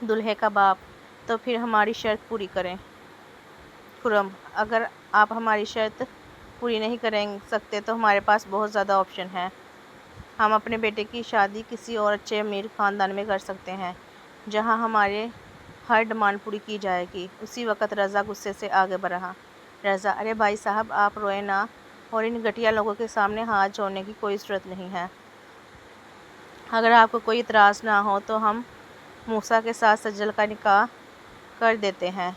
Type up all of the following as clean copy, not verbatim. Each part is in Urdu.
دلہے کا باپ، تو پھر ہماری شرط پوری کریں۔ خرم: اگر آپ ہماری شرط پوری نہیں کر سکتے تو ہمارے پاس بہت زیادہ آپشن ہیں۔ ہم اپنے بیٹے کی شادی کسی اور اچھے امیر خاندان میں کر سکتے ہیں جہاں ہمارے ہر ڈیمانڈ پوری کی جائے گی۔ اسی وقت رضا غصے سے آگے بڑھا۔ رضا: ارے بھائی صاحب، آپ روئیں نہ، اور ان گھٹیا لوگوں کے سامنے ہاتھ جوڑنے کی کوئی ضرورت نہیں ہے۔ اگر آپ کو کوئی اعتراض نہ ہو تو ہم موسیٰ کے ساتھ سجل کا نکاح کر دیتے ہیں۔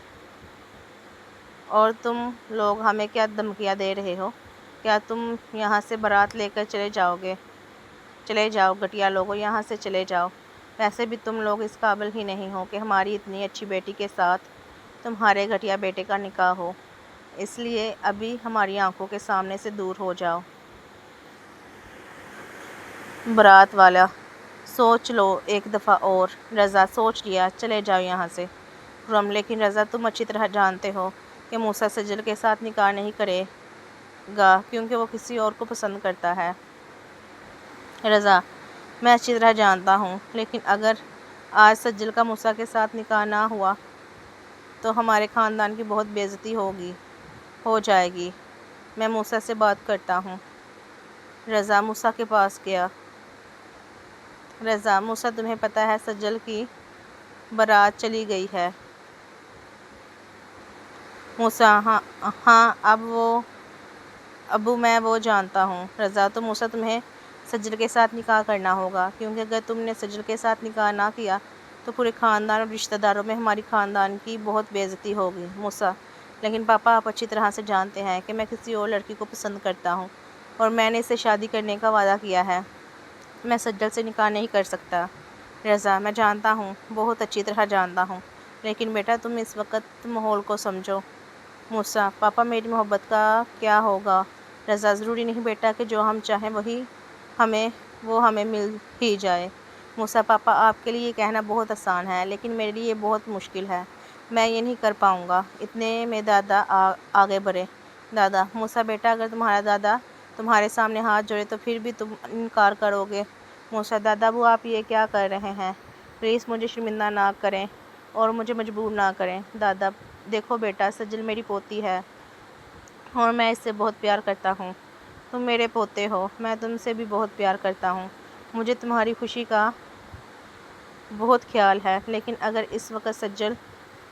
اور تم لوگ ہمیں کیا دھمکیاں دے رہے ہو؟ کیا تم یہاں سے بارات لے کر چلے جاؤ گے؟ چلے جاؤ گھٹیا لوگو، یہاں سے چلے جاؤ۔ ویسے بھی تم لوگ اس قابل ہی نہیں ہو کہ ہماری اتنی اچھی بیٹی کے ساتھ تمہارے گھٹیا بیٹے کا نکاح ہو، اس لیے ابھی ہماری آنکھوں کے سامنے سے دور ہو جاؤ۔ بارات والا: سوچ لو ایک دفعہ اور۔ رضا: سوچ لیا، چلے جاؤ یہاں سے۔ خرم: لیکن رضا، تم اچھی طرح جانتے ہو کہ موسیٰ سجل کے ساتھ نکاح نہیں کرے گا کیونکہ وہ کسی اور کو پسند کرتا ہے۔ رضا: میں اچھی طرح جانتا ہوں، لیکن اگر آج سجل کا موسیٰ کے ساتھ نکاح نہ ہوا تو ہمارے خاندان کی بہت بے عزتی ہو جائے گی۔ میں موسیٰ سے بات کرتا ہوں۔ رضا موسیٰ کے پاس گیا۔ رضا: موسیٰ، تمہیں پتہ ہے سجل کی بارات چلی گئی ہے؟ موسیٰ: ہاں ابو میں وہ جانتا ہوں۔ رضا: تو موسیٰ، تمہیں سجل کے ساتھ نکاح کرنا ہوگا، کیونکہ اگر تم نے سجل کے ساتھ نکاح نہ کیا تو پورے خاندان اور رشتہ داروں میں ہماری خاندان کی بہت بے عزتی ہوگی۔ موسیٰ: لیکن پاپا، آپ اچھی طرح سے جانتے ہیں کہ میں کسی اور لڑکی کو پسند کرتا ہوں اور میں نے اس سے شادی کرنے کا وعدہ کیا ہے۔ میں سجل سے نکاح نہیں کر سکتا۔ رضا: میں جانتا ہوں، بہت اچھی طرح جانتا ہوں، لیکن بیٹا تم اس وقت ماحول کو سمجھو۔ موسیٰ: پاپا، میری محبت کا کیا ہوگا؟ رضا: ضروری نہیں بیٹا کہ جو ہم چاہیں وہ ہمیں مل ہی جائے۔ موسیٰ: پاپا، آپ کے لیے یہ کہنا بہت آسان ہے، لیکن میرے لیے یہ بہت مشکل ہے۔ میں یہ نہیں کر پاؤں گا۔ اتنے میں دادا آگے بڑھے۔ دادا: موسیٰ بیٹا، اگر تمہارا دادا تمہارے سامنے ہاتھ جوڑے تو پھر بھی تم انکار کرو گے؟ موسیٰ: دادا ابو، آپ یہ کیا کر رہے ہیں؟ پلیز مجھے شرمندہ نہ کریں اور مجھے مجبور نہ کریں۔ دادا: دیکھو بیٹا، سجل میری پوتی ہے اور میں اس سے بہت پیار کرتا ہوں۔ تم میرے پوتے ہو، میں تم سے بھی بہت پیار کرتا ہوں۔ مجھے تمہاری خوشی کا بہت خیال ہے، لیکن اگر اس وقت سجل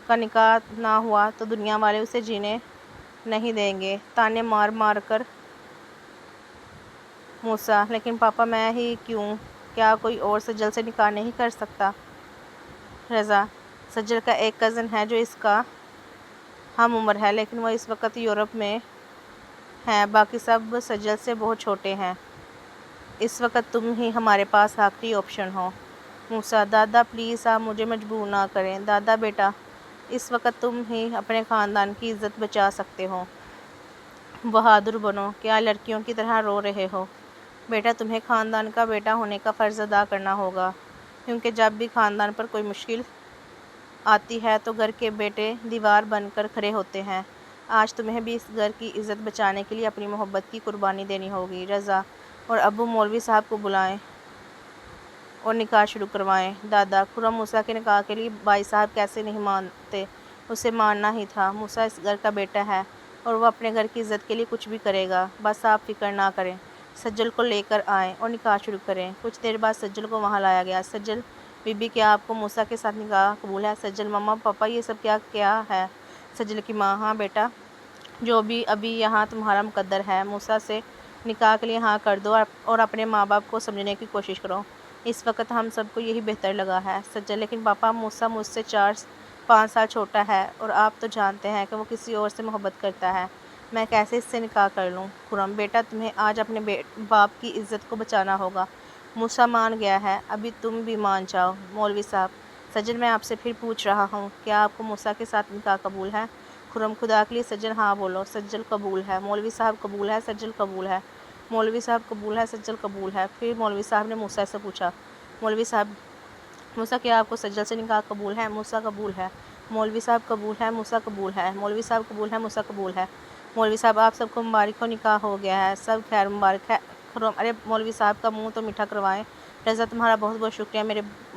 کا نکاح نہ ہوا تو دنیا والے اسے جینے نہیں دیں گے، تانے مار مار کر۔ موسیٰ: لیکن پاپا، میں ہی کیوں؟ کیا کوئی اور سجل سے نکاح نہیں کر سکتا؟ رضا: سجل کا ایک کزن ہے جو اس کا ہم عمر ہے، لیکن وہ اس وقت یورپ میں ہے، باقی سب سجل سے بہت چھوٹے ہیں۔ اس وقت تم ہی ہمارے پاس آخری آپشن ہو۔ موسیٰ: دادا پلیز، آپ مجھے مجبور نہ کریں۔ دادا بیٹا، اس وقت تم ہی اپنے خاندان کی عزت بچا سکتے ہو۔ بہادر بنو، کیا لڑکیوں کی طرح رو رہے ہو؟ بیٹا، تمہیں خاندان کا بیٹا ہونے کا فرض ادا کرنا ہوگا، کیونکہ جب بھی خاندان پر کوئی مشکل آتی ہے تو گھر کے بیٹے دیوار بن کر کھڑے ہوتے ہیں۔ آج تمہیں بھی اس گھر کی عزت بچانے کے لیے اپنی محبت کی قربانی دینی ہوگی۔ رضا اور ابو مولوی صاحب کو بلائیں اور نکاح شروع کروائیں۔ دادا: خرم موسیٰ کے نکاح کے لیے بھائی صاحب کیسے نہیں مانتے؟ اسے ماننا ہی تھا۔ موسیٰ اس گھر کا بیٹا ہے اور وہ اپنے گھر کی عزت کے لیے کچھ بھی کرے گا۔ بس آپ فکر نہ کریں، سجل کو لے کر آئیں اور نکاح شروع کریں۔ کچھ دیر بعد سجل کو وہاں لایا گیا۔ سجل بی بی، کیا آپ کو موسیٰ کے ساتھ نکاح قبول ہے؟ سجل: مما پاپا، یہ سب کیا ہے؟ سجل کی ماں: ہاں بیٹا، جو بھی ابھی یہاں تمہارا مقدر ہے، موسیٰ سے نکاح کے لیے ہاں کر دو اور اپنے ماں باپ کو سمجھنے کی کوشش کرو۔ اس وقت ہم سب کو یہی بہتر لگا ہے۔ سجل: لیکن پاپا، موسیٰ مجھ سے 4-5 سال چھوٹا ہے اور آپ تو جانتے ہیں کہ وہ کسی اور سے محبت کرتا ہے، میں کیسے اس سے نکاح کر لوں؟ خرم: بیٹا، تمہیں آج اپنے باپ کی عزت کو بچانا ہوگا۔ موسیٰ مان گیا ہے، ابھی تم بھی مان جاؤ۔ مولوی صاحب: سجل، میں آپ سے پھر پوچھ رہا ہوں، کیا آپ کو موسیٰ کے ساتھ نکاح قبول ہے؟ خرم: خدا کے لیے سجل ہاں بولو۔ سجل: قبول ہے۔ مولوی صاحب: قبول ہے۔ سجل: قبول ہے۔ مولوی صاحب: قبول ہے۔ سجل: قبول ہے۔ پھر مولوی صاحب نے موسیٰ سے پوچھا۔ مولوی صاحب: موسیٰ، کیا آپ کو سجل سے نکاح قبول ہے؟ موسیٰ: قبول ہے۔ مولوی صاحب: قبول ہے۔ موسیٰ: قبول ہے۔ مولوی صاحب: قبول ہے۔ موسیٰ: قبول ہے۔ مولوی صاحب: آپ سب کو مبارک ہو، نکاح ہو گیا ہے، سب خیر مبارک ہے۔ خرم: ارے مولوی صاحب کا منہ تو میٹھا کروائیں۔ رضا: تمہارا بہت بہت شکریہ میرے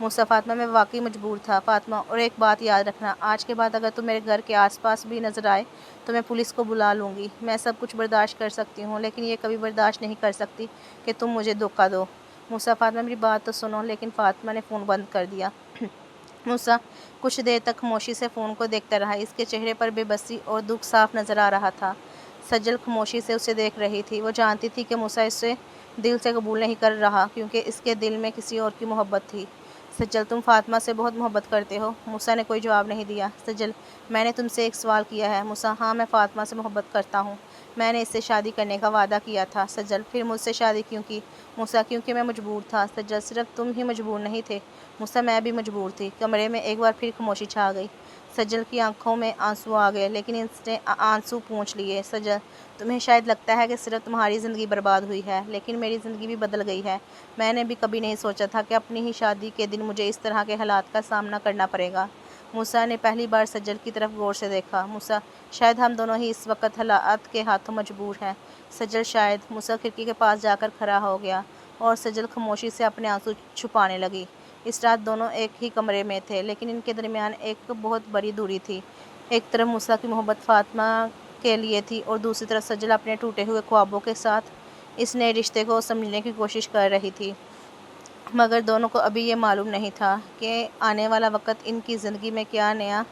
موسیٰ: فاطمہ میں واقعی مجبور تھا فاطمہ، اور ایک بات یاد رکھنا، آج کے بعد اگر تم میرے گھر کے آس پاس بھی نظر آئے تو میں پولیس کو بلا لوں گی۔ میں سب کچھ برداشت کر سکتی ہوں لیکن یہ کبھی برداشت نہیں کر سکتی کہ تم مجھے دھوکہ دو۔ موسیٰ: فاطمہ میری بات تو سنو۔ لیکن فاطمہ نے فون بند کر دیا۔ موسیٰ کچھ دیر تک خاموشی سے فون کو دیکھتا رہا۔ اس کے چہرے پر بے بسی اور دکھ صاف نظر آ رہا تھا۔ سجل خاموشی سے اسے دیکھ رہی تھی۔ وہ جانتی تھی کہ موسیٰ اسے دل سے قبول نہیں کر رہا کیونکہ اس کے دل میں کسی اور کی محبت تھی۔ سجل: تم فاطمہ سے بہت محبت کرتے ہو؟ موسیٰ نے کوئی جواب نہیں دیا۔ سجل: میں نے تم سے ایک سوال کیا ہے۔ موسیٰ: ہاں، میں فاطمہ سے محبت کرتا ہوں۔ میں نے اس سے شادی کرنے کا وعدہ کیا تھا۔ سجل: پھر مجھ سے شادی کیوں کی؟ موسیٰ: کیونکہ میں مجبور تھا۔ سجل: صرف تم ہی مجبور نہیں تھے موسیٰ، میں بھی مجبور تھی۔ کمرے میں ایک بار پھر خاموشی چھا گئی۔ سجل کی آنکھوں میں آنسو آ گئے لیکن اس نے آنسو پونچھ لیے۔ سجل: تمہیں شاید لگتا ہے کہ صرف تمہاری زندگی برباد ہوئی ہے لیکن میری زندگی بھی بدل گئی ہے۔ میں نے بھی کبھی نہیں سوچا تھا کہ اپنی ہی شادی کے دن مجھے اس طرح کے حالات کا سامنا کرنا پڑے گا۔ موسیٰ نے پہلی بار سجل کی طرف غور سے دیکھا۔ موسیٰ: شاید ہم دونوں ہی اس وقت حالات کے ہاتھوں مجبور ہیں۔ سجل: شاید۔ موسیٰ کھڑکی کے پاس جا کر کھڑا ہو گیا اور سجل خاموشی سے اپنے آنسو چھپانے لگی۔ اس رات دونوں ایک ہی کمرے میں تھے لیکن ان کے درمیان ایک بہت بڑی دوری تھی۔ ایک طرف موسیٰ کی محبت فاطمہ کے لیے تھی اور دوسری طرف سجل اپنے ٹوٹے ہوئے خوابوں کے ساتھ اس نئے رشتے کو سمجھنے کی کوشش کر رہی تھی، مگر دونوں کو ابھی یہ معلوم نہیں تھا کہ آنے والا وقت ان کی زندگی میں کیا نیا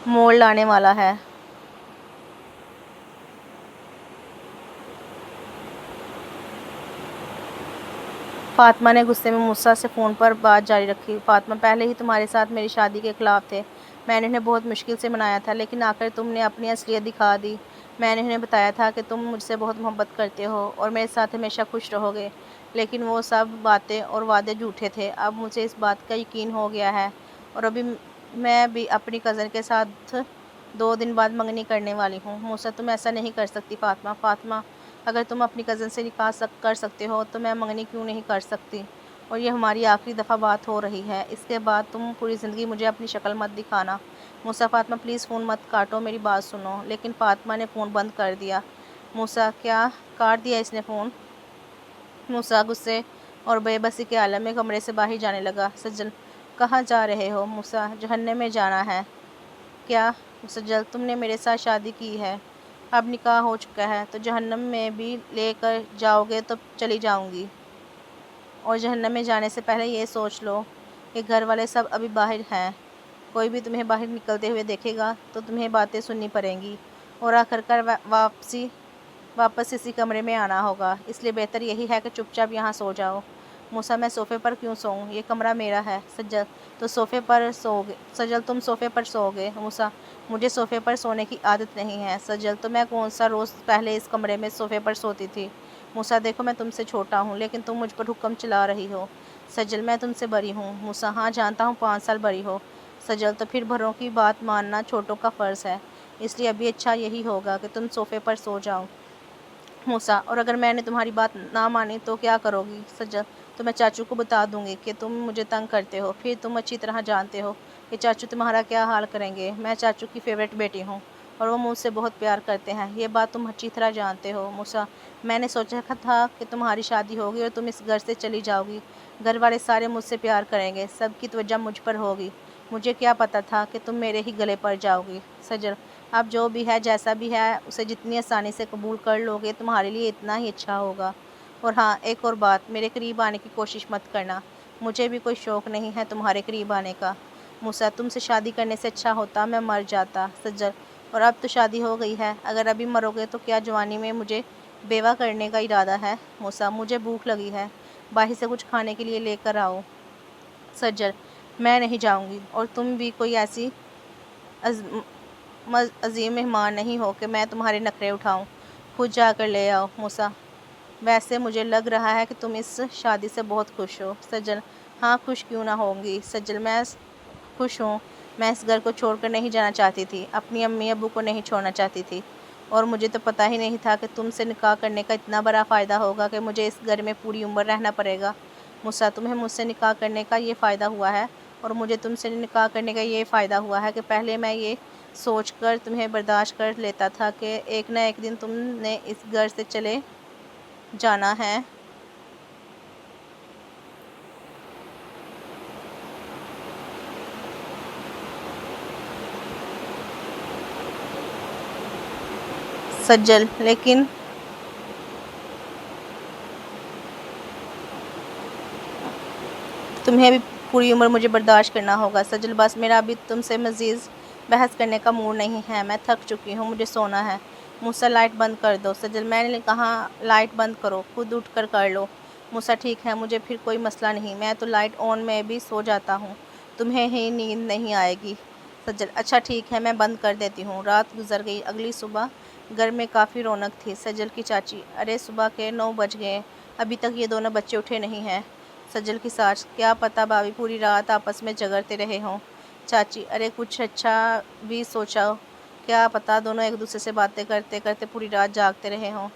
موڑ لانے والا ہے۔ فاطمہ نے غصے میں موسیٰ سے فون پر بات جاری رکھی۔ فاطمہ: پہلے ہی تمہارے ساتھ میری شادی کے خلاف تھے۔ میں نے انہیں بہت مشکل سے منایا تھا لیکن آخر تم نے اپنی اصلیت دکھا دی۔ میں نے انہیں بتایا تھا کہ تم مجھ سے بہت محبت کرتے ہو اور میرے ساتھ ہمیشہ خوش رہو گے لیکن وہ سب باتیں اور وعدے جھوٹے تھے۔ اب مجھے اس بات کا یقین ہو گیا ہے اور ابھی میں بھی اپنی کزن کے ساتھ 2 دن بعد منگنی کرنے والی ہوں۔ موسیٰ: تم ایسا نہیں کر سکتی فاطمہ۔ فاطمہ: اگر تم اپنی کزن سے نکاح کر سکتے ہو تو میں منگنی کیوں نہیں کر سکتی؟ اور یہ ہماری آخری دفعہ بات ہو رہی ہے، اس کے بعد تم پوری زندگی مجھے اپنی شکل مت دکھانا۔ موسیٰ: فاطمہ پلیز فون مت کاٹو، میری بات سنو۔ لیکن فاطمہ نے فون بند کر دیا۔ موسیٰ: کیا کاٹ دیا اس نے فون؟ موسیٰ غصے اور بے بسی کے عالم میں کمرے سے باہر جانے لگا۔ سجل: کہاں جا رہے ہو؟ موسیٰ: جہنم میں جانا ہے۔ کیا؟ سجل: تم نے میرے ساتھ شادی کی ہے، اب نکاح ہو چکا ہے تو جہنم میں بھی لے کر جاؤ گے تو چلی جاؤں گی، اور جہنم میں جانے سے پہلے یہ سوچ لو کہ گھر والے سب ابھی باہر ہیں، کوئی بھی تمہیں باہر نکلتے ہوئے دیکھے گا تو تمہیں باتیں سننی پڑیں گی اور آخر کار واپس اسی کمرے میں آنا ہوگا، اس لیے بہتر یہی ہے کہ چپ چاپ یہاں سو جاؤ۔ موسیٰ: میں صوفے پر کیوں سوؤں؟ یہ کمرہ میرا ہے۔ سجل: تو صوفے پر سو گے؟ سجل: تم صوفے پر سو گے؟ موسیٰ: مجھے صوفے پر سونے کی عادت نہیں ہے۔ سجل: تو میں کون سا روز پہلے اس کمرے میں صوفے پر سوتی تھی؟ موسیٰ: دیکھو میں تم سے چھوٹا ہوں لیکن تم مجھ پر حکم چلا رہی ہو۔ سجل: میں تم سے بڑی ہوں۔ موسیٰ: ہاں جانتا ہوں 5 سال بڑی ہو۔ سجل: تو پھر بڑوں کی بات ماننا چھوٹوں کا فرض ہے، اس لیے ابھی اچھا یہی ہوگا کہ تم صوفے پر سو جاؤ۔ موسیٰ: اور اگر میں نے تمہاری بات نہ مانی تو کیا کرو گی؟ سجل: تو میں چاچو کو بتا دوں گی کہ تم مجھے تنگ کرتے ہو، پھر تم اچھی طرح جانتے ہو کہ چاچو تمہارا کیا حال کریں گے۔ میں چاچو کی فیورٹ بیٹی ہوں اور وہ مجھ سے بہت پیار کرتے ہیں، یہ بات تم اچھی طرح جانتے ہو۔ موسیٰ: میں نے سوچا تھا کہ تمہاری شادی ہوگی اور تم اس گھر سے چلی جاؤ گی، گھر والے سارے مجھ سے پیار کریں گے، سب کی توجہ مجھ پر ہوگی، مجھے کیا پتہ تھا کہ تم میرے ہی گلے پڑ جاؤ گی۔ سجل: اب جو بھی ہے جیسا بھی ہے اسے جتنی آسانی سے قبول کر لو گے تمہارے لیے اتنا ہی اچھا ہوگا، اور ہاں ایک اور بات، میرے قریب آنے کی کوشش مت کرنا، مجھے بھی کوئی شوق نہیں ہے تمہارے قریب آنے کا۔ موسیٰ: تم سے شادی کرنے سے اچھا ہوتا میں مر جاتا۔ سجل: اور اب تو شادی ہو گئی ہے، اگر ابھی مرو گے تو کیا جوانی میں مجھے بیوہ کرنے کا ارادہ ہے؟ موسیٰ: مجھے بھوک لگی ہے، باہر سے کچھ کھانے کے لیے لے کر آؤ۔ سجل: میں نہیں جاؤں گی، اور تم بھی کوئی ایسی عظیم مہمان نہیں ہو کہ میں تمہارے نخرے اٹھاؤں، خود جا کر لے آؤ۔ موسیٰ: ویسے مجھے لگ رہا ہے کہ تم اس شادی سے بہت خوش ہو۔ سجل: ہاں خوش کیوں نہ ہوں گی سجل، میں خوش ہوں، میں اس گھر کو چھوڑ کر نہیں جانا چاہتی تھی، اپنی امی ابو کو نہیں چھوڑنا چاہتی تھی، اور مجھے تو پتہ ہی نہیں تھا کہ تم سے نکاح کرنے کا اتنا بڑا فائدہ ہوگا کہ مجھے اس گھر میں پوری عمر رہنا پڑے گا۔ موسیٰ: تمہیں مجھ سے نکاح کرنے کا یہ فائدہ ہوا ہے اور مجھے تم سے نکاح کرنے کا یہ فائدہ ہوا ہے کہ پہلے میں یہ سوچ کر تمہیں برداشت کر لیتا تھا کہ ایک نہ ایک دن تم نے اس گھر سے چلے جانا ہے۔ سجل لیکن تمہیں بھی پوری عمر مجھے برداشت کرنا ہوگا۔ سجل بس، میرا ابھی تم سے مزید بحث کرنے کا موڈ نہیں ہے، میں تھک چکی ہوں، مجھے سونا ہے۔ موسیٰ لائٹ بند کر دو۔ سجل میں نے کہا لائٹ بند کرو، خود اٹھ کر لو۔ موسیٰ ٹھیک ہے، مجھے پھر کوئی مسئلہ نہیں، میں تو لائٹ آن میں بھی سو جاتا ہوں، تمہیں ہی نیند نہیں آئے گی۔ سجل اچھا ٹھیک ہے، میں بند کر دیتی ہوں۔ رات گزر گئی، اگلی صبح گھر میں کافی رونق تھی۔ سجل کی چاچی ارے صبح کے 9 بج گئے، ابھی تک یہ دونوں بچے اٹھے نہیں ہیں۔ سجل کی ساس کیا پتہ بھابھی پوری رات آپس میں جھگڑتے رہے ہوں۔ چاچی ارے کچھ اچھا بھی سوچو، کیا پتہ دونوں ایک دوسرے سے باتیں کرتے کرتے پوری رات جاگتے رہے ہوں۔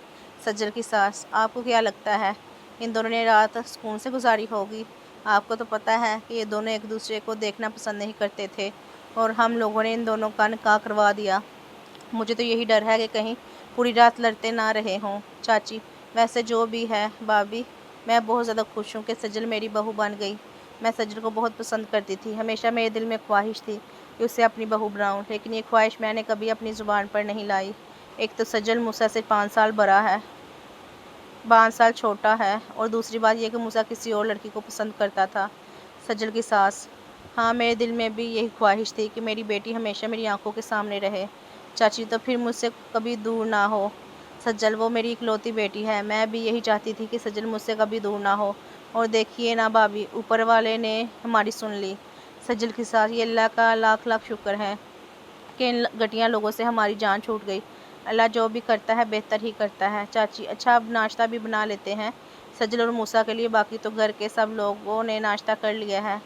سجل کی ساس آپ کو کیا لگتا ہے ان دونوں نے رات سکون سے گزاری ہوگی؟ آپ کو تو پتہ ہے کہ یہ دونوں ایک دوسرے کو دیکھنا پسند نہیں کرتے تھے اور ہم لوگوں نے ان دونوں کا نکاح کروا دیا۔ مجھے تو یہی ڈر ہے کہ کہیں پوری رات لڑتے نہ رہے ہوں۔ چاچی ویسے جو بھی ہے بھابھی، میں بہت زیادہ خوش ہوں کہ سجل میری بہو بن گئی۔ میں سجل کو بہت پسند کرتی تھی، ہمیشہ میرے دل میں خواہش تھی کہ اسے اپنی بہو بناؤں، لیکن یہ خواہش میں نے کبھی اپنی زبان پر نہیں لائی۔ ایک تو سجل موسیٰ سے 5 سال بڑا ہے، 5 سال چھوٹا ہے، اور دوسری بات یہ کہ موسیٰ کسی اور لڑکی کو پسند کرتا تھا۔ سجل کی ساس ہاں میرے دل میں بھی یہی خواہش تھی کہ میری بیٹی ہمیشہ میری آنکھوں کے سامنے رہے۔ چاچی تو پھر مجھ سے کبھی دور نہ ہو۔ سجل وہ میری اکلوتی بیٹی ہے، میں بھی یہی چاہتی تھی کہ سجل مجھ سے کبھی دور نہ ہو، اور دیکھیے نا بھابھی اوپر والے نے ہماری سن لی۔ سجل کی ساس یہ اللہ کا لاکھ لاکھ شکر ہے کہ ان گھٹیا لوگوں سے ہماری جان چھوٹ گئی، اللہ جو بھی کرتا ہے بہتر ہی کرتا ہے۔ چاچی اچھا اب ناشتہ بھی بنا لیتے ہیں سجل اور موسیٰ کے لیے، باقی تو گھر کے سب لوگوں نے ناشتہ کر لیا ہے۔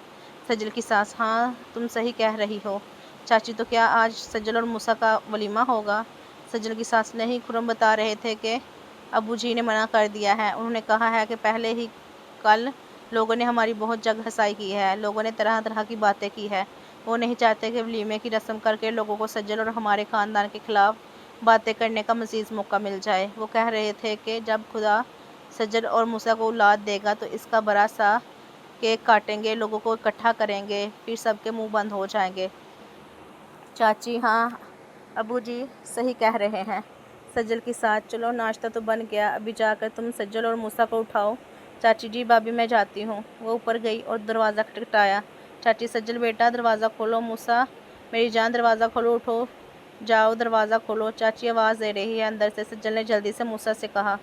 سجل کی ساس ہاں تم صحیح کہہ رہی ہو۔ چاچی تو کیا آج سجل اور موسیٰ کا ولیمہ ہوگا؟ سجل کی ساس نہیں، خرم بتا رہے تھے کہ ابو جی نے منع کر دیا ہے، انہوں نے کہا ہے کہ پہلے ہی کل لوگوں نے ہماری بہت جگ ہنسائی کی ہے، لوگوں نے طرح طرح کی باتیں کی ہے، وہ نہیں چاہتے کہ ولیمے کی رسم کر کے لوگوں کو سجل اور ہمارے خاندان کے خلاف باتیں کرنے کا مزید موقع مل جائے۔ وہ کہہ رہے تھے کہ جب خدا سجل اور موسیٰ کو اولاد دے گا تو اس کا بڑا سا کیک کاٹیں گے، لوگوں کو اکٹھا کریں گے، پھر سب کے منہ بند ہو جائیں گے۔ چاچی ہاں ابو جی صحیح کہہ رہے ہیں۔ سجل کی ساس چلو ناشتہ تو بن گیا، ابھی جا کر تم سجل اور موسیٰ کو اٹھاؤ۔ چاچی جی بھابھی میں جاتی ہوں۔ وہ اوپر گئی اور دروازہ کھٹکھٹایا۔ چاچی سجل بیٹا دروازہ کھولو، موسیٰ میری جان دروازہ کھولو، اٹھو جاؤ دروازہ کھولو، چاچی آواز دے رہی ہے اندر سے۔ سجل نے جلدی سے موسیٰ سے کہا۔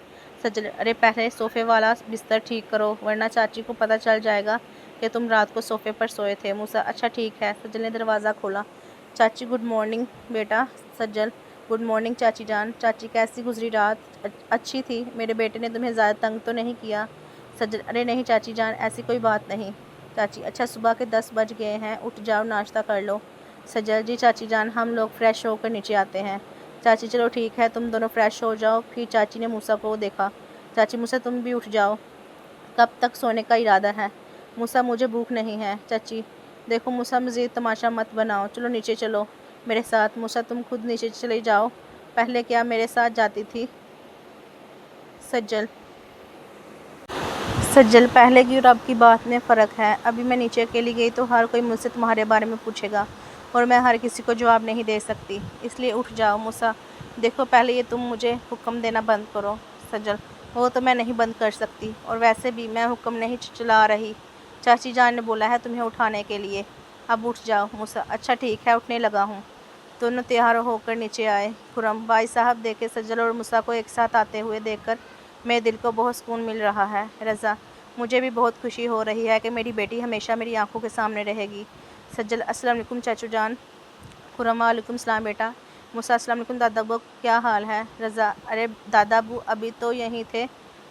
سجل ارے پہلے صوفے والا بستر ٹھیک کرو ورنہ چاچی کو پتہ چل جائے گا کہ تم رات کو صوفے پر سوئے تھے۔ موسیٰ اچھا ٹھیک ہے۔ سجل نے دروازہ کھولا۔ چاچی گڈ مارننگ بیٹا۔ سجل گڈ مارننگ چاچی جان۔ چاچی کیسی گزری رات؟ اچھی تھی، میرے بیٹے نے تمہیں زیادہ تنگ تو نہیں کیا؟ سجل ارے نہیں چاچی جان، ایسی کوئی بات نہیں۔ چاچی اچھا صبح کے 10 بج گئے ہیں، اٹھ جاؤ ناشتہ کر لو۔ سجل جی چاچی جان ہم لوگ فریش ہو کر نیچے آتے ہیں۔ چاچی چلو ٹھیک ہے، تم دونوں فریش ہو جاؤ۔ پھر چاچی نے موسیٰ کو دیکھا۔ چاچی موسیٰ تم بھی اٹھ جاؤ، کب تک سونے کا ارادہ ہے؟ موسیٰ مجھے بھوک نہیں ہے۔ چاچی دیکھو موسیٰ مزید تماشا مت بناؤ، چلو نیچے چلو میرے ساتھ۔ موسیٰ تم خود نیچے چلے جاؤ، پہلے کیا میرے ساتھ جاتی تھی؟ سجل پہلے کی اور اب کی بات میں فرق ہے، ابھی میں نیچے اکیلی گئی تو ہر کوئی مجھ سے تمہارے بارے میں پوچھے گا اور میں ہر کسی کو جواب نہیں دے سکتی، اس لیے اٹھ جاؤ۔ موسیٰ دیکھو پہلے یہ تم مجھے حکم دینا بند کرو۔ سجل وہ تو میں نہیں بند کر سکتی، اور ویسے بھی میں حکم نہیں چلا رہی، چاچی جان نے بولا ہے تمہیں اٹھانے کے لیے، اب اٹھ جاؤ۔ موسیٰ اچھا ٹھیک ہے، اٹھنے لگا ہوں۔ دونوں تیار ہو کر نیچے آئے۔ خرم بھائی صاحب دیکھیں سجل اور موسیٰ کو ایک ساتھ آتے ہوئے دیکھ کر میرے دل کو بہت سکون مل رہا ہے۔ رضا مجھے بھی بہت خوشی ہو رہی ہے کہ میری بیٹی ہمیشہ میری آنکھوں کے سامنے رہے گی۔ سجل السلام علیکم چاچو جان۔ خرم وعلیکم السلام بیٹا۔ موسیٰ السلام علیکم دادا ابو، کیا حال ہے؟ رضا ارے دادا ابو ابھی تو یہیں تھے،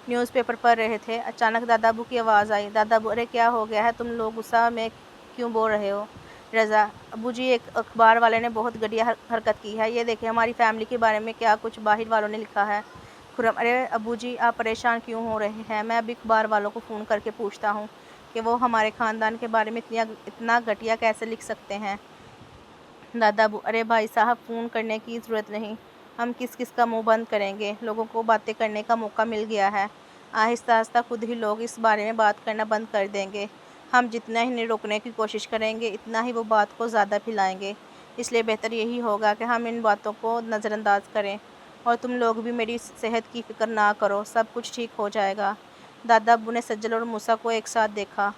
نیوز پیپر پڑھ رہے تھے، اچانک دادا ابو کی آواز آئی۔ دادا ابو ارے کیا ہو گیا ہے، تم لوگ غصہ میں کیوں بول رہے ہو؟ رضا ابو جی ایک اخبار والے نے بہت گھٹیا حرکت کی ہے، یہ دیکھیں ہماری فیملی کے بارے میں کیا کچھ باہر والوں نے لکھا ہے۔ خرم ارے ابو جی آپ پریشان کیوں ہو رہے ہیں، میں ابھی اخبار والوں کو فون کر کے پوچھتا ہوں کہ وہ ہمارے خاندان کے بارے میں اتنا گھٹیا کیسے لکھ سکتے ہیں۔ دادا ابو ارے بھائی صاحب فون کرنے کی ضرورت نہیں، ہم کس کس کا منہ بند کریں گے، لوگوں کو باتیں کرنے کا موقع مل گیا ہے، آہستہ آہستہ خود ہی لوگ اس بارے میں بات کرنا بند کر دیں گے، ہم جتنا انہیں روکنے کی کوشش کریں گے اتنا ہی وہ بات کو زیادہ پھیلائیں گے، اس لیے بہتر یہی ہوگا کہ ہم ان باتوں کو نظر انداز کریں اور تم لوگ بھی میری صحت کی فکر نہ کرو، سب کچھ ٹھیک ہو جائے گا۔ دادا ابو نے سجل اور موسیٰ کو ایک ساتھ دیکھا۔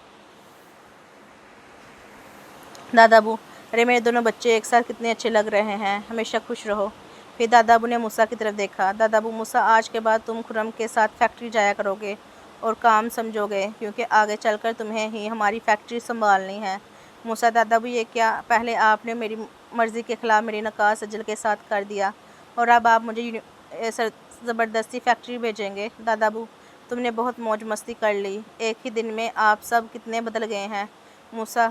دادا ابو: ارے میرے دونوں بچے ایک ساتھ کتنے اچھے لگ رہے ہیں، ہمیشہ خوش رہو۔ پھر دادا ابو نے موسیٰ کی طرف دیکھا۔ دادا ابو: موسیٰ، آج کے بعد تم خرم کے ساتھ فیکٹری جایا کرو گے اور کام سمجھو گے، کیونکہ آگے چل کر تمہیں ہی ہماری فیکٹری سنبھالنی ہے۔ موسیٰ: دادا ابو، یہ کیا؟ پہلے آپ نے میری مرضی کے خلاف میری نکاح سجل کے ساتھ کر دیا اور اب آپ مجھے زبردستی فیکٹری بھیجیں گے؟ دادا ابو: تم نے بہت موج مستی کر لی، ایک ہی دن میں آپ سب کتنے بدل گئے ہیں۔ موسیٰ: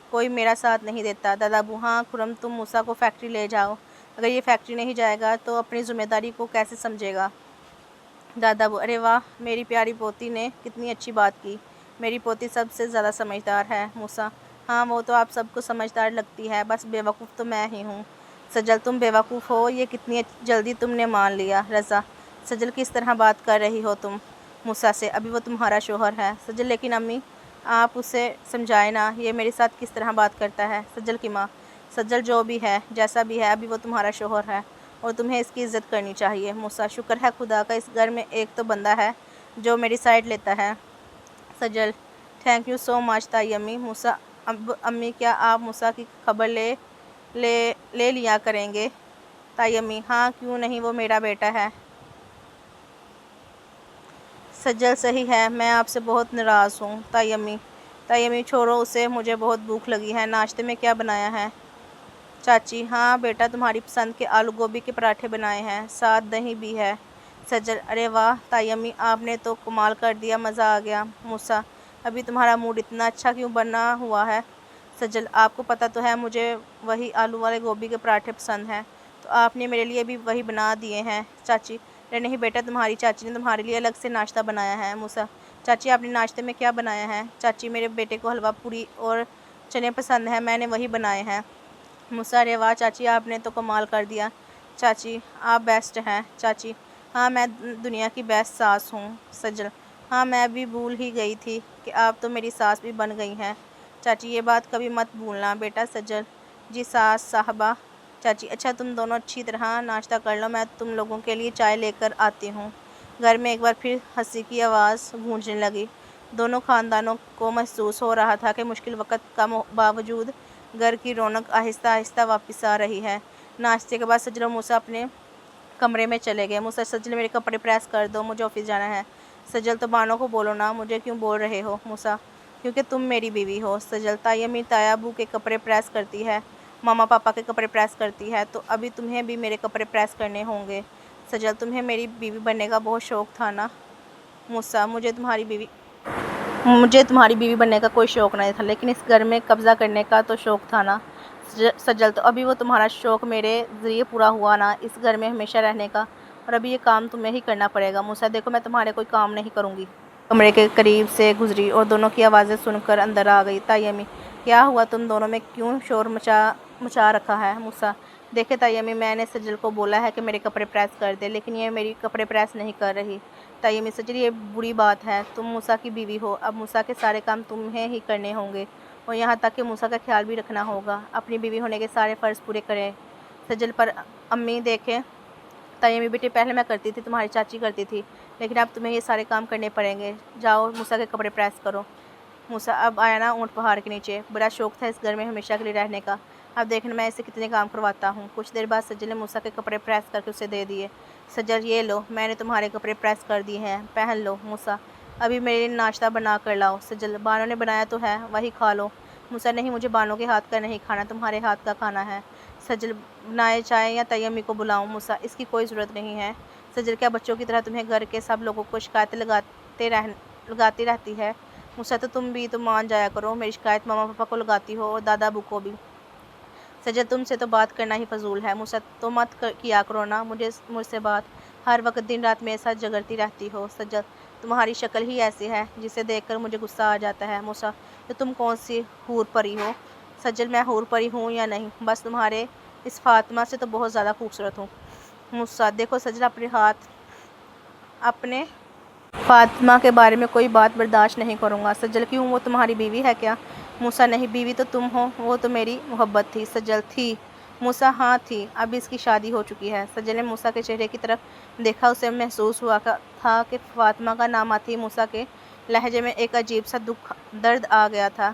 کوئی میرا ساتھ نہیں دیتا۔ دادا ابو: ہاں خرم، تم موسیٰ کو فیکٹری لے جاؤ، اگر یہ فیکٹری نہیں جائے گا تو اپنی ذمہ داری کو کیسے سمجھے گا؟ دادا ابو: ارے واہ، میری پیاری پوتی نے کتنی اچھی بات کی، میری پوتی سب سے زیادہ سمجھدار ہے۔ موسیٰ: ہاں وہ تو آپ سب کو سمجھدار لگتی ہے، بس بیوقوف تو میں ہی ہوں۔ سجل: تم بیوقوف ہو، یہ کتنی جلدی تم نے مان لیا۔ رضا: سجل، کس طرح بات کر رہی ہو تم موسیٰ سے؟ ابھی وہ تمہارا شوہر ہے۔ سجل: لیکن امی، آپ اسے سمجھائیں نا، یہ میرے ساتھ کس طرح بات کرتا ہے؟ سجل کی ماں: سجل، جو بھی ہے، جیسا بھی ہے، ابھی وہ تمہارا شوہر ہے اور تمہیں اس کی عزت کرنی چاہیے۔ موسیٰ: شکر ہے خدا کا، اس گھر میں ایک تو بندہ ہے جو میری سائیڈ لیتا ہے۔ سجل: تھینک یو سو مچ تائی امی۔ موسیٰ: اب امی، کیا آپ موسیٰ کی خبر لے لیا کریں گے؟ تائی امی: ہاں کیوں نہیں، وہ میرا بیٹا ہے۔ سجل: صحیح ہے، میں آپ سے بہت ناراض ہوں۔ تائی امی: چھوڑو اسے، مجھے بہت بھوک لگی ہے، ناشتے میں کیا بنایا ہے؟ چاچی: ہاں بیٹا، تمہاری پسند کے آلو گوبھی کے پراٹھے بنائے ہیں، ساتھ دہی بھی ہے۔ سجل: ارے واہ تائی امی، آپ نے تو کمال کر دیا، مزہ آ گیا۔ موسیٰ: ابھی تمہارا موڈ اتنا اچھا کیوں بنا ہوا ہے؟ سجل: آپ کو پتہ تو ہے مجھے وہی آلو والے گوبھی کے پراٹھے پسند ہیں، تو آپ نے میرے لیے بھی وہی بنا دیے ہیں۔ چاچی: ارے نہیں بیٹا، تمہاری چاچی نے تمہارے لیے الگ سے ناشتہ بنایا ہے۔ موسیٰ: چاچی، آپ نے ناشتے میں کیا بنایا ہے؟ چاچی: میرے بیٹے کو حلوہ پوری اور چنے پسند ہیں، میں نے وہی بنائے ہیں۔ موسیٰ: ارے واہ چاچی، آپ نے تو کمال کر دیا۔ چاچی: آپ بیسٹ ہیں۔ چاچی: ہاں میں دنیا کی بیسٹ ساس ہوں۔ سجل: ہاں میں بھی بھول ہی گئی تھی کہ آپ تو میری ساس بھی بن گئی ہیں۔ چاچی: یہ بات کبھی مت بھولنا بیٹا۔ سجل: جی ساس صاحبہ۔ چاچی: اچھا تم دونوں اچھی طرح ناشتہ کر لو، میں تم لوگوں کے لیے چائے لے کر آتی ہوں۔ گھر میں ایک بار پھر ہنسی کی آواز گونجنے لگی۔ دونوں خاندانوں کو محسوس ہو رہا تھا کہ مشکل وقت کا باوجود گھر کی رونق آہستہ آہستہ واپس آ رہی ہے۔ ناشتے کے بعد سجل اور موسیٰ اپنے کمرے میں چلے گئے۔ موسیٰ: سجل، میرے کپڑے پریس کر دو، مجھے آفس جانا ہے۔ سجل: تو بانو کو بولو نا، مجھے کیوں بول رہے ہو؟ موسیٰ: کیونکہ تم میری بیوی ہو۔ سجل: تائی امی تایا ابو کے کپڑے پریس کرتی ہے، ماما پاپا کے کپڑے پریس کرتی ہے، تو ابھی تمہیں بھی میرے کپڑے پریس کرنے ہوں گے۔ سجل: تمہیں میری بیوی بننے کا بہت شوق تھا نا؟ موسیٰ: مجھے تمہاری بیوی بننے کا کوئی شوق نہیں تھا، لیکن اس گھر میں قبضہ کرنے کا تو شوق تھا نا؟ سجل: تو ابھی وہ تمہارا شوق میرے ذریعے پورا ہوا نا، اس گھر میں ہمیشہ رہنے کا، اور ابھی یہ کام تمہیں ہی کرنا پڑے گا۔ موسیٰ: دیکھو میں تمہارے کوئی کام نہیں کروں گی۔ کمرے کے قریب سے گزری اور دونوں کی آوازیں سن کر اندر آ گئی۔ تائی امی: کیا ہوا، تم دونوں میں کیوں شور مچا رکھا ہے؟ موسیٰ: دیکھیں تائی امی، میں نے سجل کو بولا ہے کہ میرے کپڑے پریس کر دے، لیکن یہ میری کپڑے پریس نہیں کر رہی۔ تائی امی: سجل، یہ بری بات ہے، تم موسیٰ کی بیوی ہو، اب موسیٰ کے سارے کام تمہیں ہی کرنے ہوں گے، اور یہاں تک کہ موسیٰ کا خیال بھی رکھنا ہوگا۔ اپنی بیوی ہونے کے سارے فرض پورے کریں۔ سجل: پر امی دیکھیں۔ تائی امی: بیٹے پہلے میں کرتی تھی، تمہاری چاچی کرتی تھی، لیکن اب تمہیں یہ سارے کام کرنے پڑیں گے، جاؤ موسیٰ کے کپڑے پریس کرو۔ موسیٰ: اب آیا نا اونٹ پہاڑ کے نیچے، بڑا شوق تھا اس گھر میں ہمیشہ کے لیے رہنے کا، اب دیکھنا میں اسے کتنے کام کرواتا ہوں۔ کچھ دیر بعد سجل نے موسیٰ کے کپڑے پریس کر کے اسے دے دیے۔ سجل: یہ لو، میں نے تمہارے کپڑے پریس کر دیے ہیں، پہن لو۔ موسیٰ: ابھی میرے لیے ناشتہ بنا کر لاؤ۔ سجل: بانو نے بنایا تو ہے، وہی کھا لو۔ موسیٰ: نہیں، مجھے بانو کے ہاتھ کا نہیں کھانا، تمہارے ہاتھ کا کھانا ہے۔ سجل: بنائے چائے یا تائی امی کو بلاؤں؟ موسیٰ: اس کی کوئی ضرورت نہیں ہے۔ سجل: کیا بچوں کی طرح تمہیں گھر کے سب لوگوں کو شکایتیں لگاتی رہتی ہے؟ موسیٰ: تو تم بھی تو مان جایا کرو، میری شکایت ماما پاپا کو لگاتی ہو اور دادا ابو کو بھی۔ سجل: تم سے تو بات کرنا ہی فضول ہے۔ موسیٰ: تو مت کیا کرو نا مجھ سے بات، ہر وقت دن رات میرے ساتھ جھگڑتی رہتی ہو۔ سجل: تمہاری شکل ہی ایسی ہے، جسے دیکھ کر مجھے غصہ آ جاتا ہے۔ موسیٰ: تو تم کون سی حور پری ہو؟ سجل: میں حور پری ہوں یا نہیں، بس تمہارے اس فاطمہ سے تو بہت زیادہ خوبصورت ہوں۔ موسیٰ: دیکھو سجل، اپنے فاطمہ کے بارے میں کوئی بات برداشت نہیں کروں گا۔ سجل: کیوں، وہ تمہاری بیوی ہے کیا؟ موسیٰ: نہیں، بیوی تو تم ہو، وہ تو میری محبت تھی۔ سجل: تھی موسیٰ ہاں تھی، اب اس کی شادی ہو چکی ہے۔ سجل نے موسیٰ کے چہرے کی طرف دیکھا، اسے محسوس ہوا تھا کہ فاطمہ کا نام آتے ہی موسیٰ کے لہجے میں ایک عجیب سا درد آ گیا تھا۔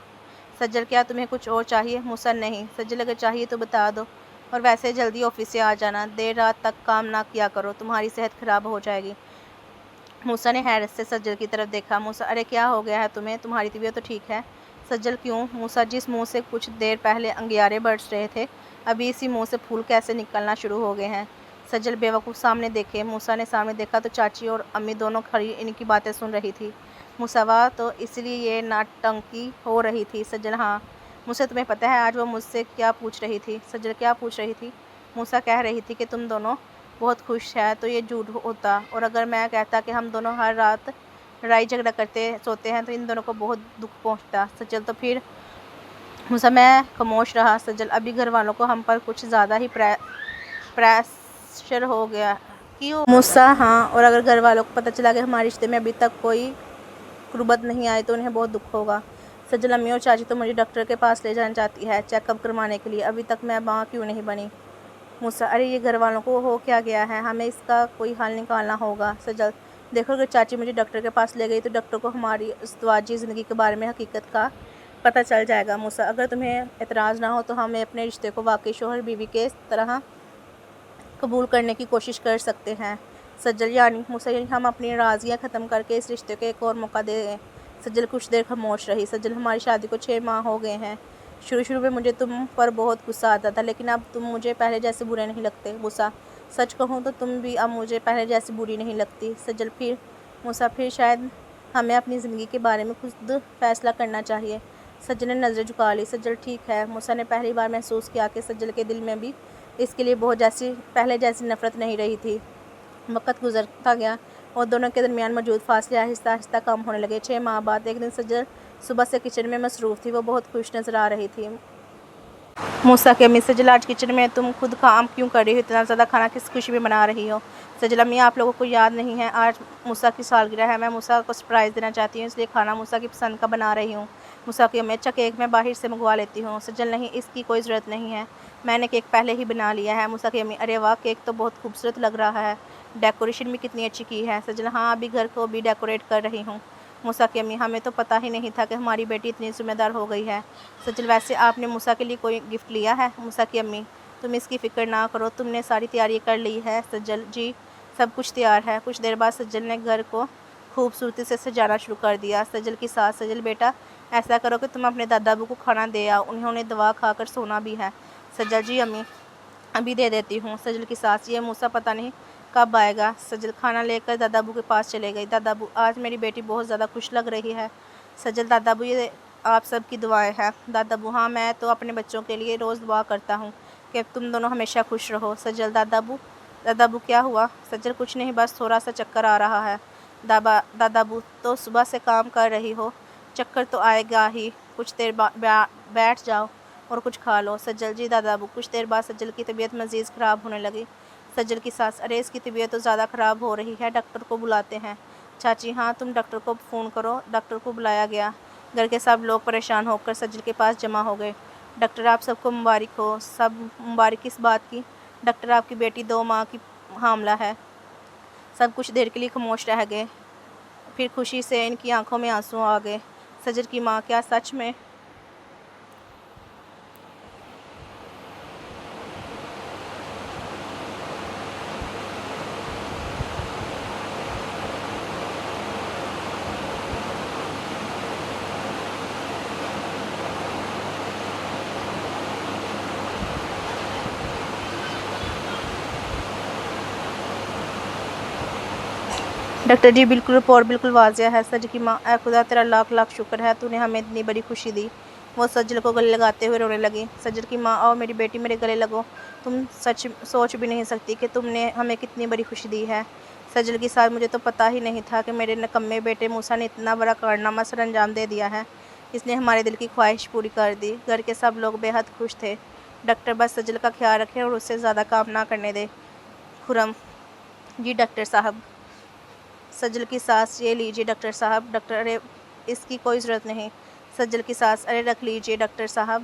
سجل کیا تمہیں کچھ اور چاہیے؟ موسیٰ نہیں۔ سجل اگر چاہیے تو بتا دو، اور ویسے جلدی آفس سے آ جانا، دیر رات تک کام نہ کیا کرو، تمہاری صحت خراب ہو جائے گی۔ موسیٰ نے حیرت سے سجل کی طرف دیکھا۔ موسیٰ ارے کیا ہو گیا ہے تمہیں؟ تمہاری طبیعت تو ٹھیک ہے۔ سجل کیوں؟ موسیٰ جس منہ سے کچھ دیر پہلے انگیارے برس رہے تھے، ابھی اسی منہ سے پھول کیسے نکلنا شروع ہو گئے ہیں؟ سجل بے وقوف سامنے دیکھے۔ موسیٰ نے سامنے دیکھا تو چاچی اور امی دونوں کھڑی ان کی باتیں سن رہی تھی۔ موسیٰ واہ، تو اس لیے یہ ناٹنکی ہو رہی تھی؟ سجل ہاں۔ موسیٰ تمہیں پتہ ہے آج وہ مجھ سے کیا پوچھ رہی تھی؟ سجل کیا پوچھ رہی تھی؟ موسیٰ کہہ رہی تھی کہ تم دونوں بہت خوش ہے تو یہ جھوٹ ہوتا، اور اگر میں کہتا کہ ہم دونوں ہر رات لڑائی جھگڑا کرتے سوتے ہیں تو ان دونوں کو بہت دکھ پہنچتا۔ سجل تو پھر؟ موسیٰ میں خاموش رہا۔ سجل ابھی گھر والوں کو ہم پر کچھ زیادہ ہی پریشر ہو گیا کیوں؟ موسیٰ ہاں، اور اگر گھر والوں کو پتہ چلا کہ ہمارے رشتے میں ابھی تک کوئی قربت نہیں آئی تو انہیں بہت دکھ ہوگا۔ سجل امی اور چاچی تو مجھے ڈاکٹر کے پاس لے جانا چاہتی ہے چیک اپ کروانے کے لیے، ابھی تک میں ماں کیوں نہیں بنی؟ موسیٰ ارے یہ گھر والوں کو ہو کیا گیا ہے، ہمیں اس کا کوئی حل نکالنا ہوگا۔ سجل دیکھو، اگر چاچی مجھے ڈاکٹر کے پاس لے گئی تو ڈاکٹر کو ہماری ازدواجی زندگی کے بارے میں حقیقت کا پتہ چل جائے گا۔ موسیٰ اگر تمہیں اعتراض نہ ہو تو ہم اپنے رشتے کو واقعی شوہر بیوی کے طرح قبول کرنے کی کوشش کر سکتے ہیں۔ سجل یعنی؟ موسیٰ یعنی ہم اپنی ناراضگیاں ختم کر کے اس رشتے کو ایک اور موقع دیں۔ سجل کچھ دیر خاموش رہی۔ سجل ہماری شادی کو 6 ماہ ہو گئے ہیں۔ شروع میں مجھے تم پر بہت غصہ آتا تھا، لیکن اب تم مجھے پہلے جیسے برے نہیں لگتے۔ موسیٰ سچ کہوں تو تم بھی اب مجھے پہلے جیسی بری نہیں لگتی۔ سجل پھر؟ موسیٰ پھر شاید ہمیں اپنی زندگی کے بارے میں خود فیصلہ کرنا چاہیے۔ سجل نے نظریں جھکا لی۔ سجل ٹھیک ہے۔ موسیٰ نے پہلی بار محسوس کیا کہ سجل کے دل میں بھی اس کے لیے پہلے جیسی نفرت نہیں رہی تھی۔ وقت گزرتا گیا اور دونوں کے درمیان موجود فاصلے آہستہ آہستہ کم ہونے لگے۔ 6 ماہ بعد ایک دن سجل صبح سے کچن میں مصروف تھی، وہ بہت خوش نظر آ رہی تھی۔ موسیٰ کی امی سجل آج کچن میں تم خود کام کیوں کر رہی ہو؟ اتنا زیادہ کھانا کس خوشی میں بنا رہی ہو؟ سجل امی آپ لوگوں کو یاد نہیں ہے آج موسیٰ کی سالگرہ ہے، میں موسیٰ کو سرپرائز دینا چاہتی ہوں، اس لیے کھانا موسیٰ کی پسند کا بنا رہی ہوں۔ موسیٰ کی امی اچھا کیک میں باہر سے منگوا لیتی ہوں۔ سجل نہیں، اس کی کوئی ضرورت نہیں ہے، میں نے کیک پہلے ہی بنا لیا ہے۔ موسیٰ کی امی ارے واہ، کیک تو بہت خوبصورت لگ رہا ہے، ڈیکوریشن بھی کتنی اچھی کی ہے۔ سجل ہاں، ابھی گھر کو بھی ڈیکوریٹ کر رہی ہوں۔ موسیٰ کی امی ہمیں تو پتہ ہی نہیں تھا کہ ہماری بیٹی اتنی ذمہ دار ہو گئی ہے۔ سجل ویسے آپ نے موسیٰ کے لیے کوئی گفٹ لیا ہے؟ موسیٰ کی امی تم اس کی فکر نہ کرو، تم نے ساری تیاری کر لی ہے؟ سجل جی سب کچھ تیار ہے۔ کچھ دیر بعد سجل نے گھر کو خوبصورتی سے سجانا شروع کر دیا۔ سجل کی ساس سجل بیٹا ایسا کرو کہ تم اپنے دادا ابو کو کھانا دے آؤ، انہوں نے دوا کھا کر سونا بھی ہے۔ سجل جی امی ابھی دے دیتی ہوں۔ سجل کی ساس یہ موسیٰ پتہ نہیں کب آئے گا۔ سجل کھانا لے کر دادا ابو کے پاس چلے گئی۔ دادا ابو آج میری بیٹی بہت زیادہ خوش لگ رہی ہے۔ سجل دادا ابو یہ آپ سب کی دعائیں ہیں۔ دادا ابو ہاں، میں تو اپنے بچوں کے لیے روز دعا کرتا ہوں کہ تم دونوں ہمیشہ خوش رہو۔ سجل دادا ابو کیا ہوا؟ سجل کچھ نہیں، بس تھوڑا سا چکر آ رہا ہے۔ دادا ابو تو صبح سے کام کر رہی ہو، چکر تو آئے گا ہی، کچھ دیر بیٹھ جاؤ اور کچھ کھا لو۔ سجل جی دادا ابو۔ کچھ دیر بعد سجل کی طبیعت مزید خراب ہونے لگی۔ سجل کی ساس ارے اس کی طبیعت تو زیادہ خراب ہو رہی ہے، ڈاکٹر کو بلاتے ہیں۔ چاچی ہاں، تم ڈاکٹر کو فون کرو۔ ڈاکٹر کو بلایا گیا۔ گھر کے سب لوگ پریشان ہو کر سجل کے پاس جمع ہو گئے۔ ڈاکٹر آپ سب کو مبارک ہو۔ سب مبارک کس بات کی؟ ڈاکٹر آپ کی بیٹی 2 ماہ کی حاملہ ہے۔ سب کچھ دیر کے لیے خاموش رہ گئے، پھر خوشی سے ان کی آنکھوں میں آنسو آ گئے۔ سجل کی ماں کیا سچ میں؟ ڈاکٹر جی بالکل، رپورٹ بالکل واضح ہے۔ سجل کی ماں اے خدا تیرا لاکھ لاکھ شکر ہے، تو نے ہمیں اتنی بڑی خوشی دی۔ وہ سجل کو گلے لگاتے ہوئے رونے لگی۔ سجل کی ماں آؤ میری بیٹی میرے گلے لگو، تم سوچ بھی نہیں سکتی کہ تم نے ہمیں کتنی بڑی خوشی دی ہے۔ سجل کی ساس مجھے تو پتہ ہی نہیں تھا کہ میرے نکمے بیٹے موسیٰ نے اتنا بڑا کارنامہ سر انجام دے دیا ہے، اس نے ہمارے دل کی خواہش پوری کر دی۔ گھر کے سب لوگ بے حد خوش تھے۔ ڈاکٹر بس سجل کا خیال رکھیں اور اسے زیادہ کام نہ کرنے دیں۔ خرم جی ڈاکٹر صاحب۔ سجل کی ساس یہ لیجیے ڈاکٹر صاحب۔ ڈاکٹر ارے اس کی کوئی ضرورت نہیں۔ سجل کی ساس ارے رکھ لیجیے ڈاکٹر صاحب۔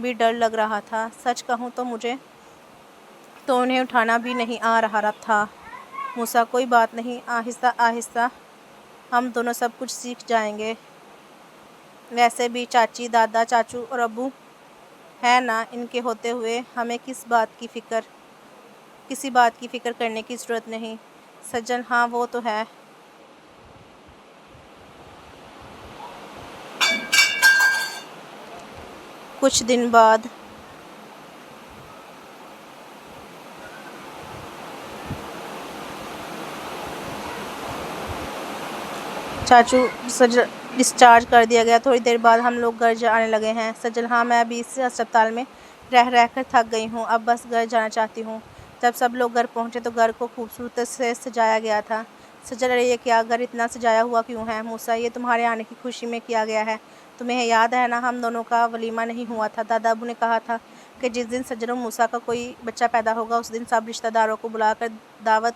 بھی ڈر لگ رہا تھا۔ سچ کہوں تو مجھے تو انہیں اٹھانا بھی نہیں آ رہا تھا۔ موسیٰ کوئی بات نہیں، آہستہ آہستہ ہم دونوں سب کچھ سیکھ جائیں گے۔ ویسے بھی چاچی، دادا، چاچو اور ابو ہے نا، ان کے ہوتے ہوئے ہمیں کسی بات کی فکر کرنے کی ضرورت نہیں۔ سجل: ہاں وہ تو ہے۔ کچھ دن بعد چاچو سجل ڈسچارج کر دیا گیا۔ تھوڑی دیر بعد ہم لوگ گھر جانے لگے ہیں۔ سجل: ہاں میں بھی اس ہسپتال میں رہ کر تھک گئی ہوں، اب بس گھر جانا چاہتی ہوں۔ جب سب لوگ گھر پہنچے تو گھر کو خوبصورتی سے سجایا گیا تھا۔ سجل: ارے یہ کیا، گھر اتنا سجایا ہوا کیوں ہے؟ موسیٰ: یہ تمہارے آنے کی خوشی میں کیا گیا ہے، تمہیں یاد ہے نا ہم دونوں کا ولیمہ نہیں ہوا تھا۔ دادا ابو نے کہا تھا کہ جس دن سجل اور موسیٰ کا کوئی بچہ پیدا ہوگا اس دن سب رشتہ داروں کو بلا کر دعوت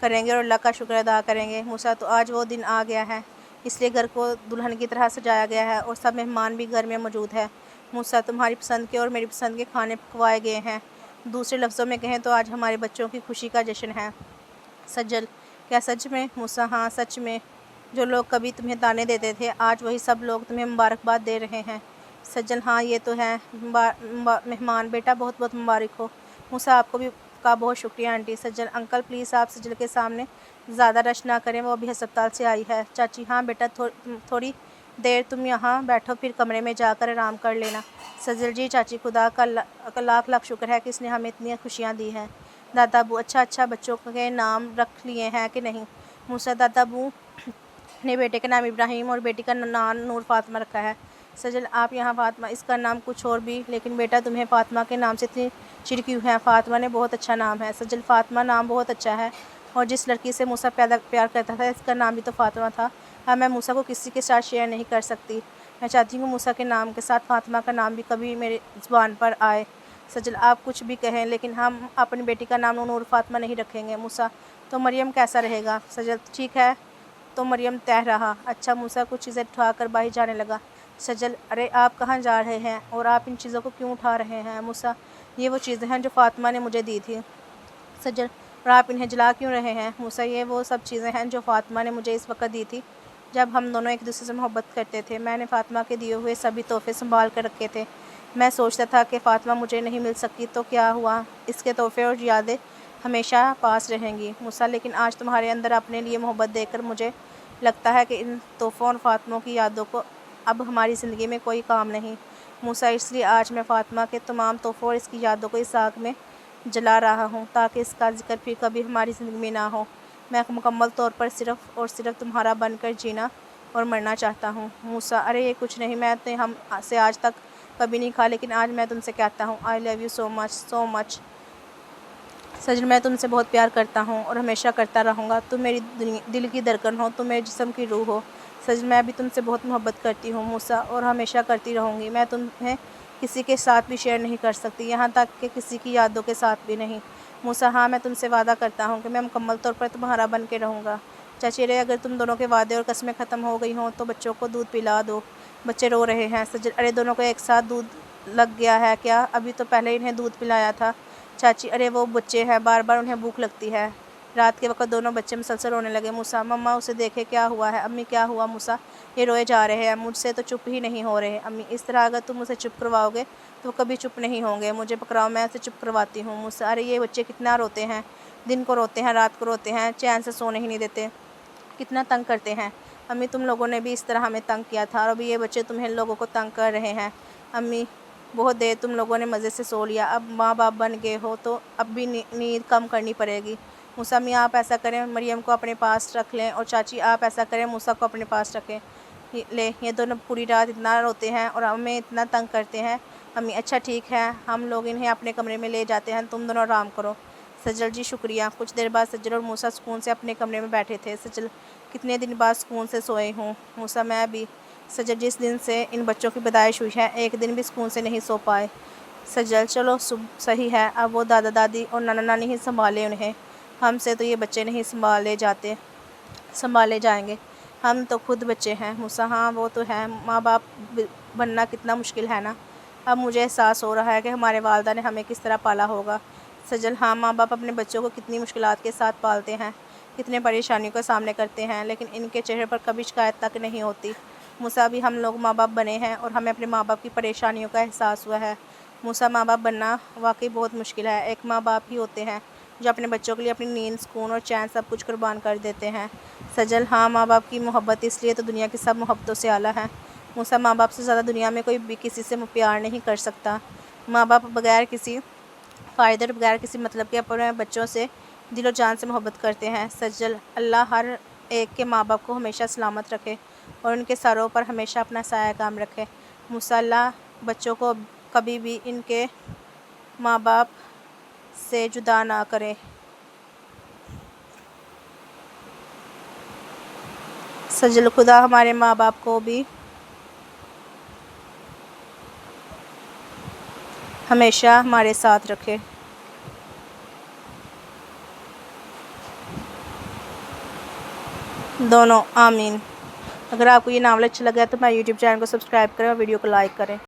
کریں گے اور اللہ کا شکر ادا کریں گے۔ موسیٰ: تو آج وہ دن آ گیا ہے، اس لیے گھر کو دلہن کی طرح سجایا گیا ہے اور سب مہمان بھی گھر میں موجود ہیں۔ موسیٰ: تمہاری پسند کے اور میری پسند کے کھانے پکوائے گئے ہیں، دوسرے لفظوں میں کہیں تو آج ہمارے بچوں کی خوشی کا جشن ہے۔ سجل: کیا سچ میں؟ موسیٰ: ہاں سچ میں، جو لوگ کبھی تمہیں طعنے دیتے تھے آج وہی سب لوگ تمہیں مبارکباد دے رہے ہیں۔ سجل: ہاں یہ تو ہے۔ مہمان: بیٹا بہت بہت مبارک ہو۔ موسیٰ: آپ کو بھی کا بہت شکریہ آنٹی۔ سجل: انکل پلیز آپ سجل کے سامنے زیادہ رش نہ کریں، وہ ابھی ہسپتال سے آئی ہے۔ چاچی: ہاں بیٹا تھوڑی دیر تم یہاں بیٹھو، پھر کمرے میں جا کر آرام کر لینا۔ سجل: جی چاچی، خدا کا لاکھ لاکھ شکر ہے کہ اس نے ہمیں اتنی خوشیاں دی ہیں۔ دادا ابو: اچھا بچوں کے نام رکھ لیے ہیں کہ نہیں؟ موسیٰ: دادا ابو نے بیٹے کا نام ابراہیم اور بیٹی کا نام نور فاطمہ رکھا ہے۔ سجل: آپ یہاں فاطمہ، اس کا نام کچھ اور بھی، لیکن بیٹا تمہیں فاطمہ کے نام سے اتنی چڑ کیوں ہے؟ فاطمہ نے بہت اچھا نام ہے۔ سجل: فاطمہ نام بہت اچھا ہے، اور جس لڑکی سے موسیٰ پیار کرتا تھا اس کا نام بھی تو فاطمہ تھا۔ اب میں موسیٰ کو کسی کے ساتھ شیئر نہیں کر سکتی، میں چاہتی ہوں موسیٰ کے نام کے ساتھ فاطمہ کا نام بھی کبھی میری زبان پر آئے۔ سجل: آپ کچھ بھی کہیں، لیکن ہم اپنی بیٹی کا نام نور فاطمہ نہیں رکھیں گے۔ موسیٰ: تو مریم کیسا رہے گا؟ سجل: ٹھیک ہے، تو مریم طے رہا۔ اچھا موسیٰ کچھ چیزیں اٹھا کر باہر جانے لگا۔ سجل: ارے آپ کہاں جا رہے ہیں اور آپ ان چیزوں کو کیوں اٹھا رہے ہیں؟ موسیٰ: یہ وہ چیزیں ہیں جو فاطمہ نے مجھے دی تھی۔ سجل: اور آپ انہیں جلا کیوں رہے ہیں؟ موسیٰ: یہ وہ سب چیزیں ہیں جو فاطمہ نے مجھے اس وقت دی تھی جب ہم دونوں ایک دوسرے سے محبت کرتے تھے۔ میں نے فاطمہ کے دیے ہوئے سبھی تحفے سنبھال کر رکھے تھے۔ میں سوچتا تھا کہ فاطمہ مجھے نہیں مل سکتی تو کیا ہوا، اس کے تحفے اور یادیں ہمیشہ پاس رہیں گی۔ موسیٰ: لیکن آج تمہارے اندر اپنے لیے محبت دیکھ کر مجھے لگتا ہے کہ ان تحفوں اور فاطمہ کی یادوں کو اب ہماری زندگی میں کوئی کام نہیں۔ موسیٰ: اس لیے آج میں فاطمہ کے تمام تحفوں اور اس کی یادوں کو اس آگ میں جلا رہا ہوں تاکہ اس کا ذکر پھر کبھی ہماری زندگی میں نہ ہو۔ میں مکمل طور پر صرف اور صرف تمہارا بن کر جینا اور مرنا چاہتا ہوں۔ موسیٰ: ارے یہ کچھ نہیں، میں نے ہم سے آج تک کبھی نہیں کہا، لیکن آج میں تم سے کہتا ہوں آئی لو یو سو مچ سو مچ۔ سجل: میں تم سے بہت پیار کرتا ہوں اور ہمیشہ کرتا رہوں گا، تم میری دل کی دھڑکن ہو، تم میرے جسم کی روح ہو۔ سجل: میں بھی تم سے بہت محبت کرتی ہوں موسیٰ، اور ہمیشہ کرتی رہوں گی۔ میں تمہیں کسی کے ساتھ بھی شیئر نہیں کر سکتی، یہاں تک کہ کسی کی یادوں کے ساتھ بھی نہیں۔ موسیٰ: ہاں میں تم سے وعدہ کرتا ہوں کہ میں مکمل طور پر تمہارا بن کے رہوں گا۔ چاچی: ارے اگر تم دونوں کے وعدے اور قسمیں ختم ہو گئی ہوں تو بچوں کو دودھ پلا دو، بچے رو رہے ہیں۔ سجل: ارے دونوں کو ایک ساتھ دودھ لگ گیا ہے کیا؟ ابھی تو پہلے انہیں دودھ پلایا تھا۔ چاچی: ارے وہ بچے ہیں، بار بار انہیں بھوک لگتی ہے۔ رات کے وقت دونوں بچے مسلسل رونے لگے۔ موسیٰ: مما اسے دیکھیں کیا ہوا ہے؟ امی کیا ہوا؟ موسیٰ: یہ روئے جا رہے ہیں، مجھ سے تو چپ ہی نہیں ہو رہے۔ امی: اس طرح اگر تم اسے چپ کرواؤ گے تو وہ کبھی چپ نہیں ہوں گے، مجھے پکڑاؤ میں اسے چپ کرواتی ہوں۔ موسیٰ: ارے یہ بچے کتنا روتے ہیں، دن کو روتے ہیں، رات کو روتے ہیں، چین سے سونے ہی نہیں دیتے، کتنا تنگ کرتے ہیں۔ امی: تم لوگوں نے بھی اس طرح ہمیں تنگ کیا تھا اور ابھی یہ بچے تمہیں لوگوں کو تنگ کر رہے ہیں۔ امی: بہت دیر تم لوگوں نے مزے سے سو لیا، اب ماں باپ بن گئے ہو تو اب بھی نیند کم کرنی پڑے گی۔ موسیٰ: امی آپ ایسا کریں، مریم کو اپنے پاس رکھ لیں، اور چاچی آپ ایسا کریں، موسیٰ کو اپنے پاس رکھیں لیں، یہ دونوں پوری رات اتنا روتے ہیں اور ہمیں اتنا تنگ کرتے ہیں۔ امی: اچھا ٹھیک ہے، ہم لوگ انہیں اپنے کمرے میں لے جاتے ہیں، تم دونوں آرام کرو۔ سجل: جی شکریہ۔ کچھ دیر بعد سجل اور موسیٰ سکون سے اپنے کمرے میں بیٹھے تھے۔ سجل: کتنے دن بعد سکون سے سوئے ہوں؟ موسیٰ: میں بھی۔ سجل: جس دن سے ان بچوں کی پیدائش ہوئی ہے ایک دن بھی سکون سے نہیں سو پائے۔ سجل: چلو صحیح ہے، اب وہ دادا دادی اور نانا نانی ہی سنبھالیں انہیں، ہم سے تو یہ بچے نہیں سنبھالے جائیں گے، ہم تو خود بچے ہیں۔ موسیٰ: ہاں وہ تو ہے، ماں باپ بننا کتنا مشکل ہے نا۔ اب مجھے احساس ہو رہا ہے کہ ہمارے والدہ نے ہمیں کس طرح پالا ہوگا۔ سجل: ہاں، ماں باپ اپنے بچوں کو کتنی مشکلات کے ساتھ پالتے ہیں، کتنے پریشانیوں کا سامنا کرتے ہیں، لیکن ان کے چہرے پر کبھی شکایت تک نہیں ہوتی۔ موسیٰ: بھی ہم لوگ ماں باپ بنے ہیں اور ہمیں اپنے ماں باپ کی پریشانیوں کا احساس ہوا ہے۔ موسیٰ: ماں باپ بننا واقعی بہت مشکل ہے۔ ایک ماں باپ ہی ہوتے ہیں جو اپنے بچوں کے لیے اپنی نیند، سکون اور چین سب کچھ قربان کر دیتے ہیں۔ سجل: ہاں، ماں باپ کی محبت اس لیے تو دنیا کی سب محبتوں سے اعلیٰ ہے۔ موسیٰ: ماں باپ سے زیادہ دنیا میں کوئی بھی کسی سے پیار نہیں کر سکتا۔ ماں باپ بغیر کسی فائدے اور بغیر کسی مطلب کے اپنے بچوں سے دل و جان سے محبت کرتے ہیں۔ سجل: اللہ ہر ایک کے ماں باپ کو ہمیشہ سلامت رکھے اور ان کے سروں پر ہمیشہ اپنا سایہ قائم رکھے۔ موسیٰ: اللہ بچوں کو کبھی بھی ان کے ماں باپ سے جدا نہ کرے۔ سجل: خدا ہمارے ماں باپ کو بھی ہمیشہ ہمارے ساتھ رکھے۔ دونوں آمین۔ اگر آپ کو یہ ناول اچھا لگا ہے تو ہمارے YouTube چینل کو سبسکرائب کریں اور ویڈیو کو لائک کریں۔